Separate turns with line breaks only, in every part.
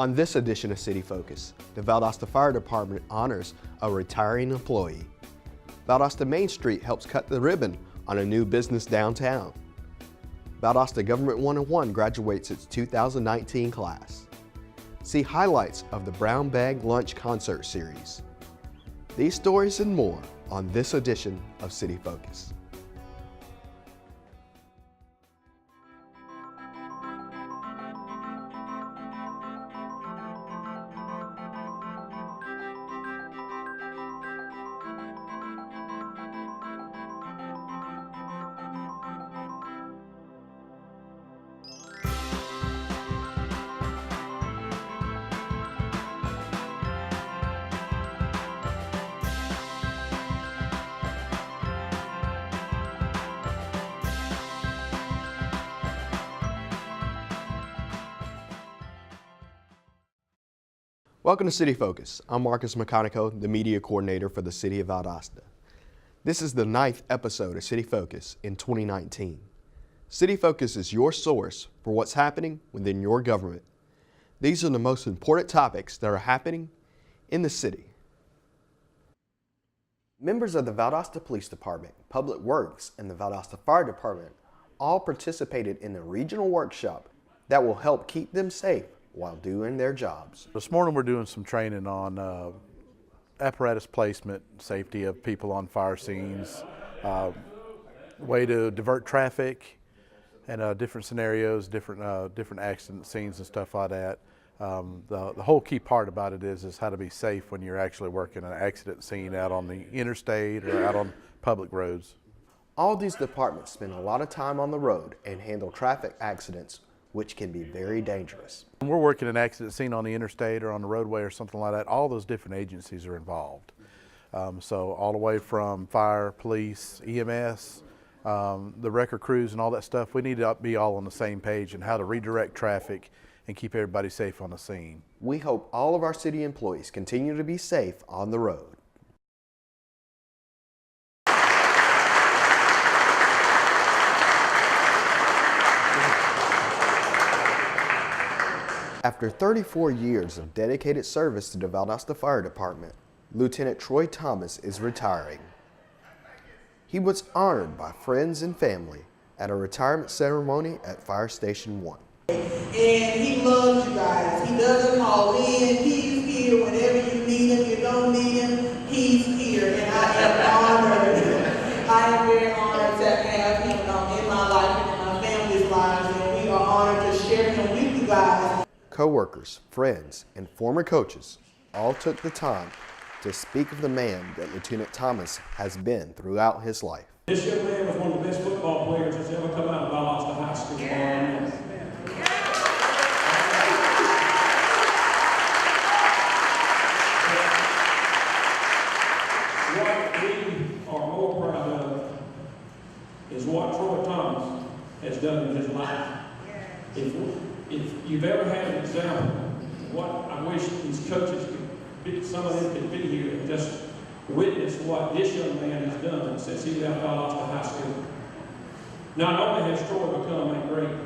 On this edition of City Focus, the Valdosta Fire Department honors a retiring employee. Valdosta Main Street helps cut the ribbon on a new business downtown. Valdosta Government 101 graduates its 2019 class. See highlights of the Brown Bag Lunch Concert Series. These stories and more on this edition of City Focus. Welcome to City Focus. I'm Marcus McConico, the media coordinator for the City of Valdosta. This is the 9th episode of City Focus in 2019. City Focus is your source for what's happening within your government. These are the most important topics that are happening in the city. Members of the Valdosta Police Department, Public Works, and the Valdosta Fire Department all participated in a regional workshop that will help keep them safe while doing their jobs.
This morning we're doing some training on apparatus placement, safety of people on fire scenes, way to divert traffic, and different scenarios, different accident scenes and stuff like that. The whole key part about it is how to be safe when you're actually working an accident scene out on the interstate or out on public roads.
All these departments spend a lot of time on the road and handle traffic accidents, which can be very dangerous.
When we're working an accident scene on the interstate or on the roadway or something like that, all those different agencies are involved. So all the way from fire, police, EMS, the wrecker crews and all that stuff, we need to be all on the same page and how to redirect traffic and keep everybody safe on the scene.
We hope all of our city employees continue to be safe on the road. After 34 years of dedicated service to the Valdosta Fire Department, Lieutenant Troy Thomas is retiring. He was honored by friends and family at a retirement ceremony at Fire Station 1.
And he loves you guys. He doesn't call in. He's here whenever you need him. You don't need him, he's here. And I am honored. I am very honored to have him in my life and in my family's lives. And we are honored to share him with you guys.
Co-workers, friends, and former coaches all took the time to speak of the man that Lieutenant Thomas has been throughout his life.
This young man was one of the best football players that's ever come out of Valdosta High School. What we are more proud of is what Troy Thomas has done in his life. If you've ever had an example, what I wish these coaches could, some of them could be here and just witness what this young man has done since he left Valdosta High School. Not only has Troy become a great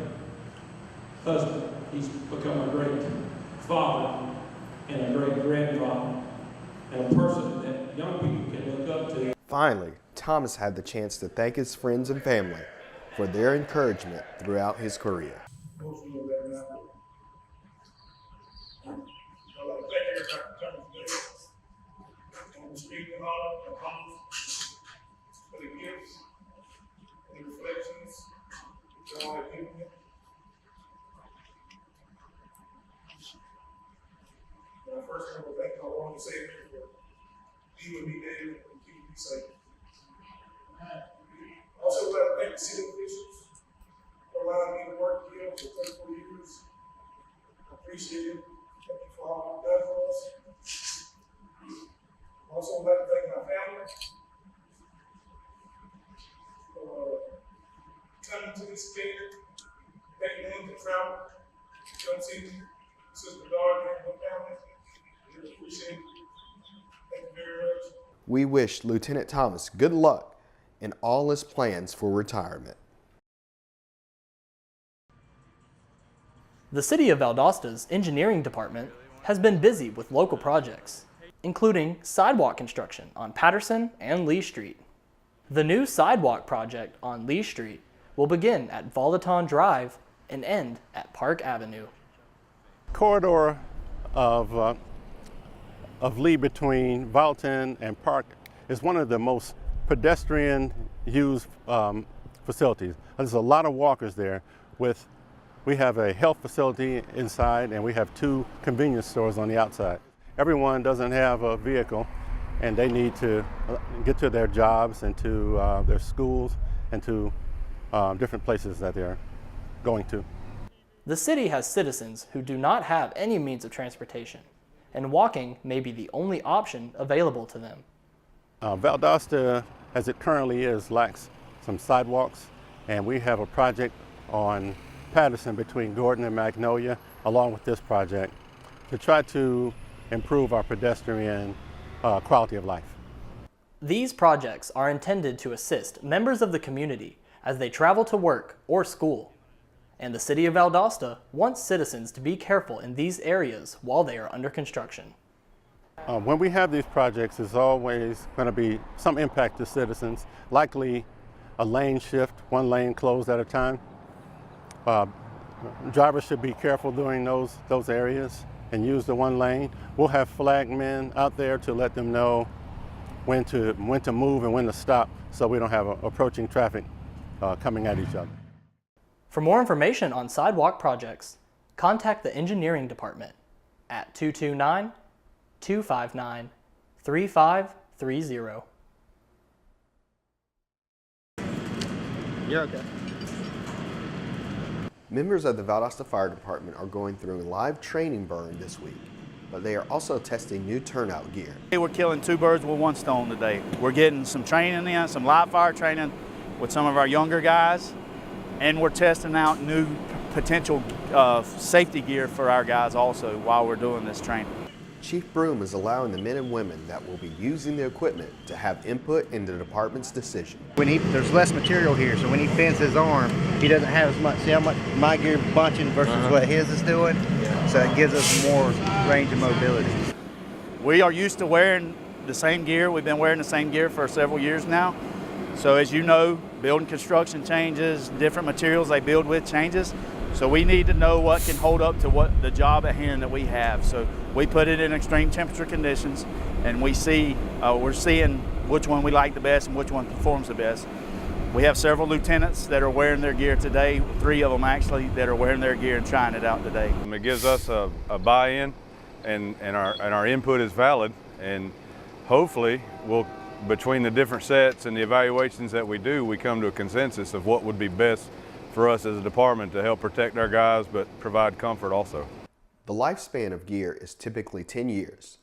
husband, he's become a great father and a great grandfather and a person that young people can look up to.
Finally, Thomas had the chance to thank his friends and family for their encouragement throughout his career.
For the gifts and the reflections that God has given me. When I first came back, I wanted to say it for being with me, David, and keeping me safe. Also, I'd like to thank the city officials for allowing me to work here for 34 years. I appreciate it. Thank you for all you've done for us. Also, I'd like to thank my family for coming to this game, taking in the travel, come see Sister Dorothy and her family. We appreciate it. Thank you very much.
We wish Lieutenant Thomas good luck in all his plans for retirement.
The City of Valdosta's engineering department has been busy with local projects, including sidewalk construction on Patterson and Lee Street. The new sidewalk project on Lee Street will begin at Valdosta Drive and end at Park Avenue.
Corridor of Lee between Valdosta and Park is one of the most pedestrian used facilities. There's a lot of walkers there. We have a health facility inside and we have 2 convenience stores on the outside. Everyone doesn't have a vehicle and they need to get to their jobs and to their schools and to different places that they're going to.
The city has citizens who do not have any means of transportation, and walking may be the only option available to them.
Valdosta, as it currently is, lacks some sidewalks, and we have a project on Patterson between Gordon and Magnolia, along with this project, to try to improve our pedestrian quality of life.
These projects are intended to assist members of the community as they travel to work or school, and the City of Valdosta wants citizens to be careful in these areas while they are under construction.
When we have these projects, there's always going to be some impact to citizens, likely a lane shift, 1 lane closed at a time. Drivers should be careful during those areas and use the 1 lane. We'll have flag men out there to let them know when to move and when to stop, so we don't have approaching traffic coming at each other.
For more information on sidewalk projects, contact the engineering department at 229-259-3530.
You're okay. Members of the Valdosta Fire Department are going through a live training burn this week, but they are also testing new turnout gear.
We're killing 2 birds with 1 stone today. We're getting some training in, some live fire training with some of our younger guys, and we're testing out new potential safety gear for our guys also while we're doing this training.
Chief Broom is allowing the men and women that will be using the equipment to have input in the department's decision.
There's less material here, so when he fends his arm, he doesn't have as much. See how much my gear bunching versus what his is doing? So it gives us more range of mobility.
We are used to wearing the same gear. We've been wearing the same gear for several years now. So as you know, building construction changes, different materials they build with changes. So we need to know what can hold up to what the job at hand that we have. So we put it in extreme temperature conditions, and we're seeing which one we like the best and which one performs the best. We have several lieutenants that are wearing their gear today, 3 of them actually, that are wearing their gear and trying it out today.
It gives us a buy-in, and our input is valid, and hopefully between the different sets and the evaluations that we do, we come to a consensus of what would be best for us as a department to help protect our guys but provide comfort also.
The lifespan of gear is typically 10 years,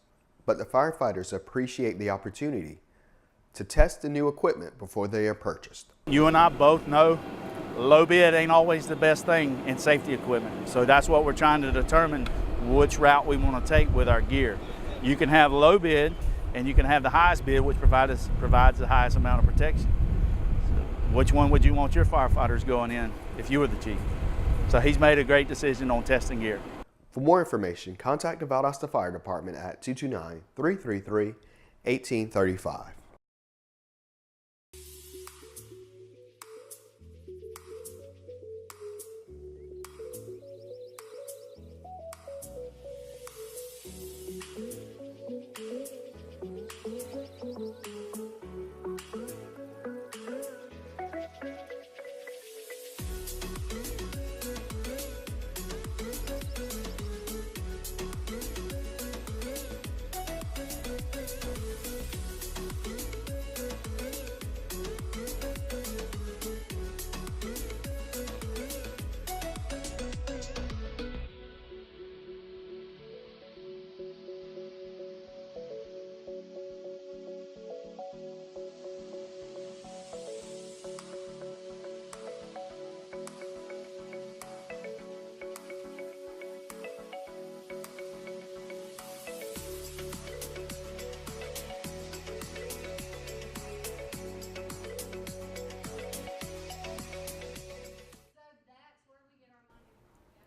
but the firefighters appreciate the opportunity to test the new equipment before they are purchased.
You and I both know low bid ain't always the best thing in safety equipment. So that's what we're trying to determine which route we want to take with our gear. You can have low bid and you can have the highest bid, which provides the highest amount of protection. So which one would you want your firefighters going in if you were the chief? So he's made a great decision on testing gear.
For more information, contact the Valdosta Fire Department at 229-333-1835.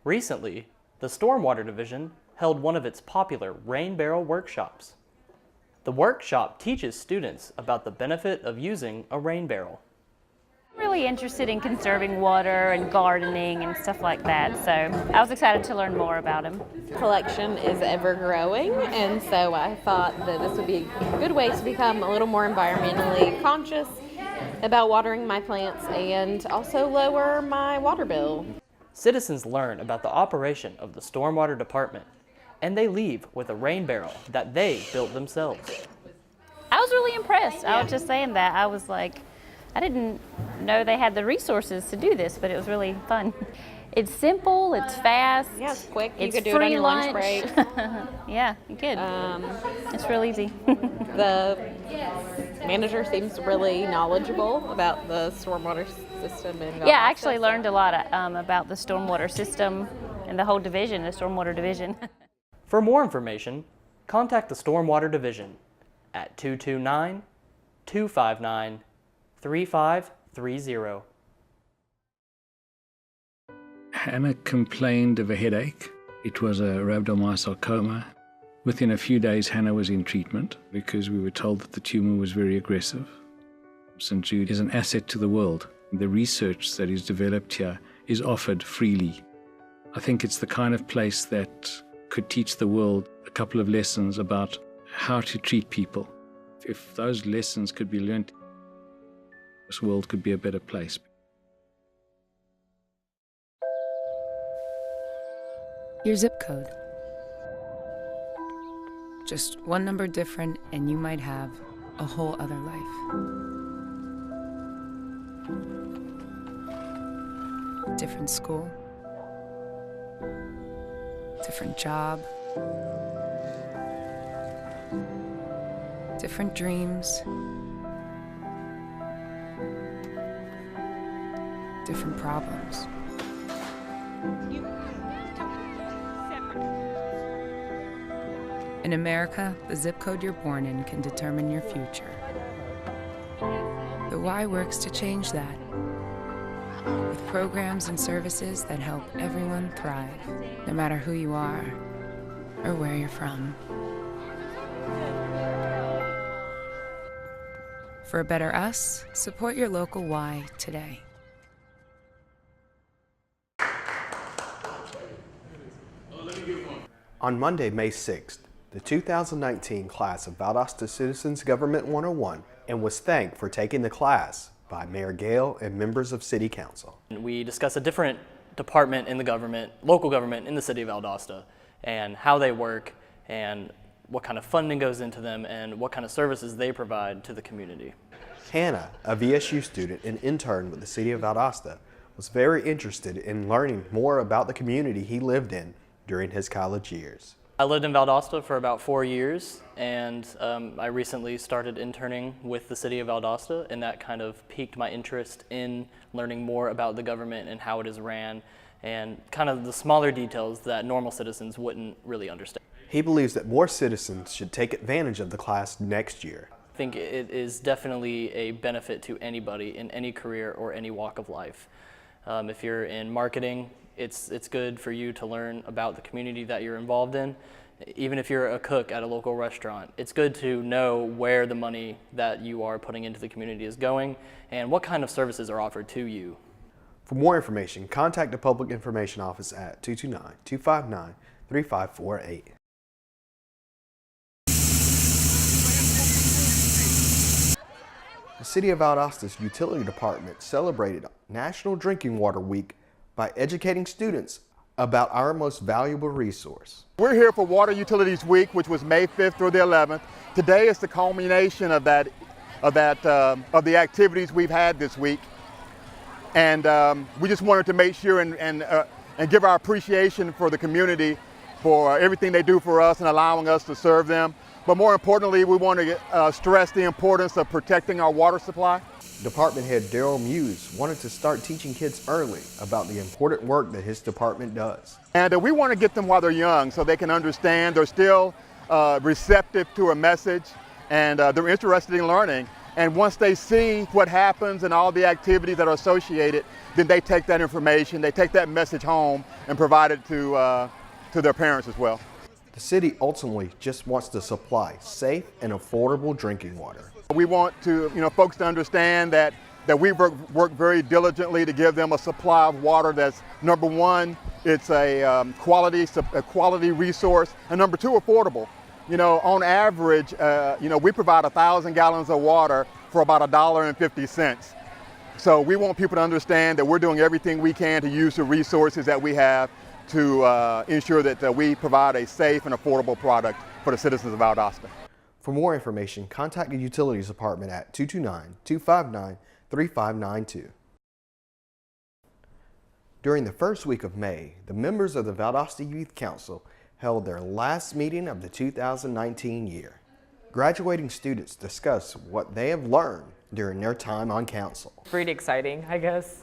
Recently, the Stormwater Division held one of its popular rain barrel workshops. The workshop teaches students about the benefit of using a rain barrel.
I'm really interested in conserving water and gardening and stuff like that, so I was excited to learn more about them.
Collection is ever growing, and so I thought that this would be a good way to become a little more environmentally conscious about watering my plants and also lower my water bill.
Citizens learn about the operation of the Stormwater Department, and they leave with a rain barrel that they built themselves.
I was really impressed. I was just saying that. I was like, I didn't know they had the resources to do this, but it was really fun. It's simple, it's fast.
Yeah, it's quick. You
It's
could do it on
free
your lunch
lunch.
break.
Yeah, you could. It's real easy.
The manager seems really knowledgeable about the stormwater system. And
Yeah, I actually learned a lot about the stormwater system and the whole division, the stormwater division.
For more information, contact the Stormwater Division at 229-259-3530.
Hannah complained of a headache. It was a rhabdomyosarcoma. Within a few days, Hannah was in treatment because we were told that the tumor was very aggressive. St. Jude is an asset to the world. The research that is developed here is offered freely. I think it's the kind of place that could teach the world a couple of lessons about how to treat people. If those lessons could be learned, this world could be a better place.
Your zip code. Just one number different and you might have a whole other life. Different school. Different job. Different dreams. Different problems. In America, the zip code you're born in can determine your future. The Y works to change that, with programs and services that help everyone thrive, no matter who you are or where you're from. For a better us, support your local Y today.
On Monday, May 6th, the 2019 class of Valdosta Citizens Government 101 and was thanked for taking the class by Mayor Gale and members of City Council.
We discuss a different department in the government, local government in the city of Valdosta, and how they work and what kind of funding goes into them and what kind of services they provide to the community.
Hannah, a VSU student and intern with the City of Valdosta, was very interested in learning more about the community he lived in during his college years.
I lived in Valdosta for about 4 years, and I recently started interning with the City of Valdosta, and that kind of piqued my interest in learning more about the government and how it is ran, and kind of the smaller details that normal citizens wouldn't really understand.
He believes that more citizens should take advantage of the class next year.
I think it is definitely a benefit to anybody in any career or any walk of life. If you're in marketing, it's good for you to learn about the community that you're involved in. Even if you're a cook at a local restaurant, it's good to know where the money that you are putting into the community is going and what kind of services are offered to you.
For more information, contact the Public Information Office at 229-259-3548. The City of Valdosta's Utility Department celebrated National Drinking Water Week by educating students about our most valuable resource.
We're here for Water Utilities Week, which was May 5th through the 11th. Today is the culmination of the activities we've had this week, and we just wanted to make sure and give our appreciation for the community for everything they do for us and allowing us to serve them. But more importantly, we want to stress the importance of protecting our water supply.
Department head Daryl Muse wanted to start teaching kids early about the important work that his department does.
And we want to get them while they're young so they can understand. They're still receptive to a message, and they're interested in learning. And once they see what happens and all the activities that are associated, then they take that information, they take that message home and provide it to their parents as well.
The city ultimately just wants to supply safe and affordable drinking water.
We want to, folks to understand that we work very diligently to give them a supply of water that's, number one, it's a quality resource, and number two, affordable. On average, we provide 1,000 gallons of water for about $1.50. So we want people to understand that we're doing everything we can to use the resources that we have to ensure that we provide a safe and affordable product for the citizens of Valdosta.
For more information, contact the Utilities Department at 229-259-3592. During the first week of May, the members of the Valdosta Youth Council held their last meeting of the 2019 year. Graduating students discussed what they have learned during their time on council.
Pretty exciting, I guess.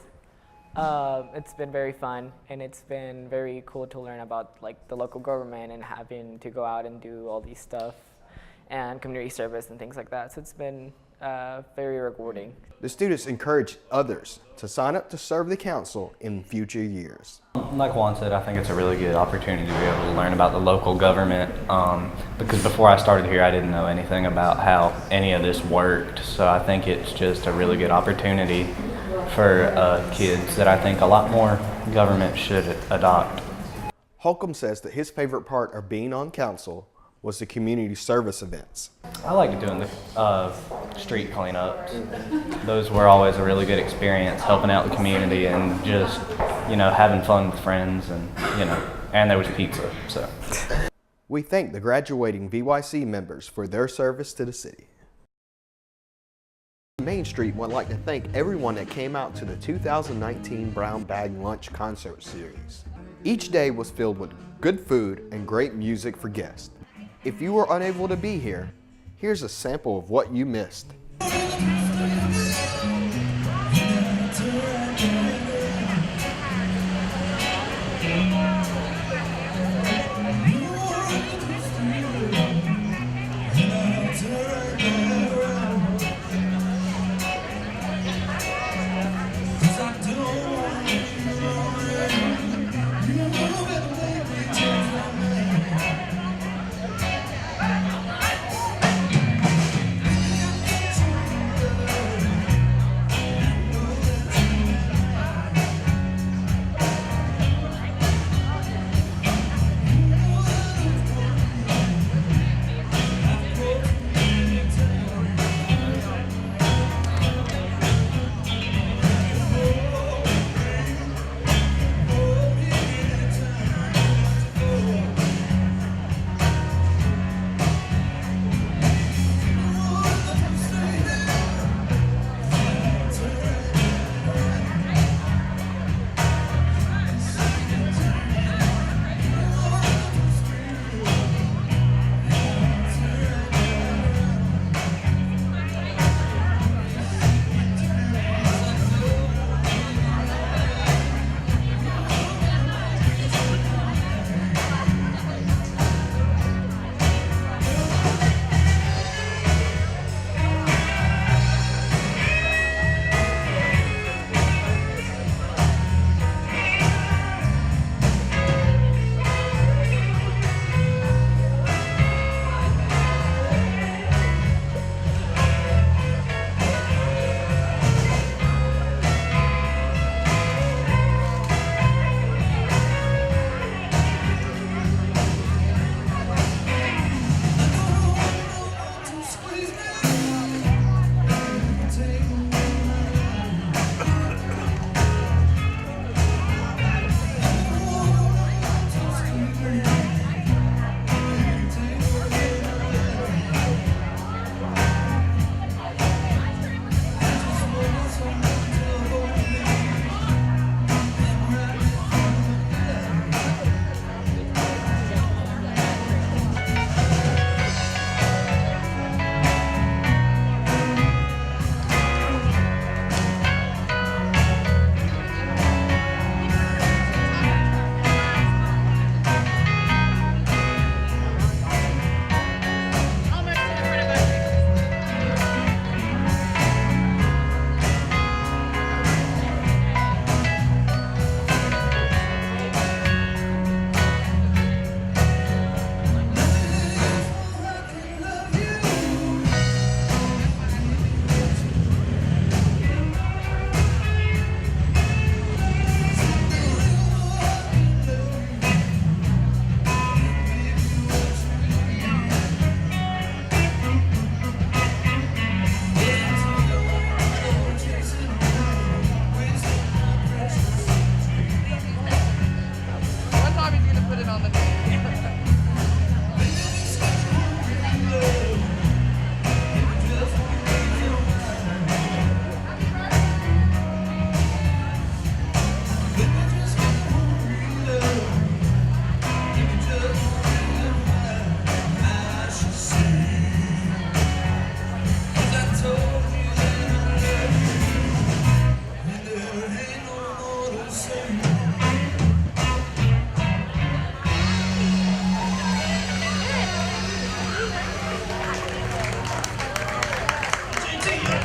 It's been very fun, and it's been very cool to learn about the local government and having to go out and do all these stuff and community service and things like that. So it's been very rewarding.
The students encourage others to sign up to serve the council in future years.
Like Juan said, I think it's a really good opportunity to be able to learn about the local government because before I started here I didn't know anything about how any of this worked. So I think it's just a really good opportunity for kids that I think a lot more government should adopt.
Holcomb says that his favorite part of being on council was the community service events.
I like doing the street cleanups. Those were always a really good experience, helping out the community and just, having fun with friends and there was pizza, so.
We thank the graduating VYC members for their service to the city. Main Street would like to thank everyone that came out to the 2019 Brown Bag Lunch Concert Series. Each day was filled with good food and great music for guests. If you were unable to be here, here's a sample of what you missed.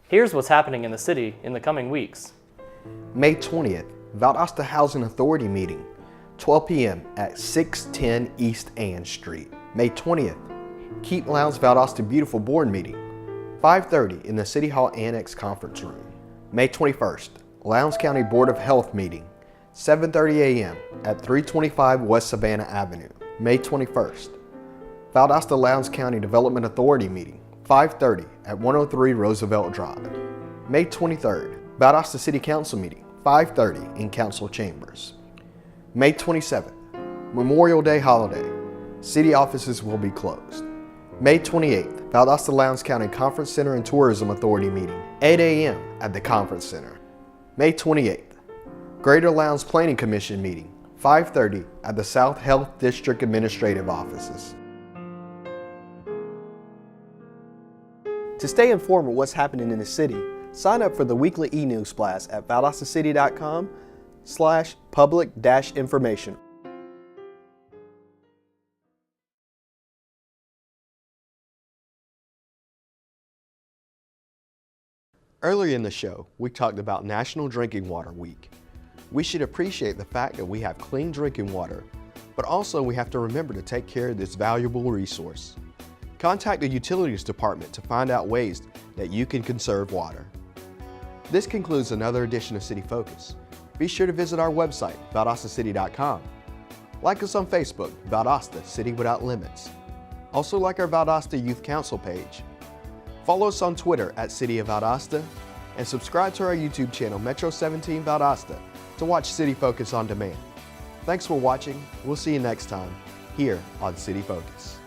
Here's what's happening in the city in the coming weeks.
May 20th, Valdosta Housing Authority meeting, 12 p.m. at 610 East Ann Street. May 20th, Keep Lounge Valdosta Beautiful Board meeting, 5:30 in the City Hall Annex Conference Room. May 21st, Lowndes County Board of Health meeting, 7:30 a.m. at 325 West Savannah Avenue. May 21st, Valdosta Lowndes County Development Authority meeting, 5:30 at 103 Roosevelt Drive. May 23rd, Valdosta City Council meeting, 5:30 in Council Chambers. May 27th, Memorial Day holiday. City offices will be closed. May 28th, Valdosta Lowndes County Conference Center and Tourism Authority meeting, 8 a.m. at the Conference Center. May 28th, Greater Lowndes Planning Commission meeting, 5:30 at the South Health District Administrative Offices. To stay informed of what's happening in the city, sign up for the weekly e-news blast at valdostacity.com/public-information. Earlier in the show, we talked about National Drinking Water Week. We should appreciate the fact that we have clean drinking water, but also we have to remember to take care of this valuable resource. Contact the Utilities Department to find out ways that you can conserve water. This concludes another edition of City Focus. Be sure to visit our website, valdostacity.com. Like us on Facebook, Valdosta City Without Limits. Also like our Valdosta Youth Council page. Follow us on Twitter at City of Valdosta, and subscribe to our YouTube channel, Metro 17 Valdosta, to watch City Focus on demand. Thanks for watching. We'll see you next time here on City Focus.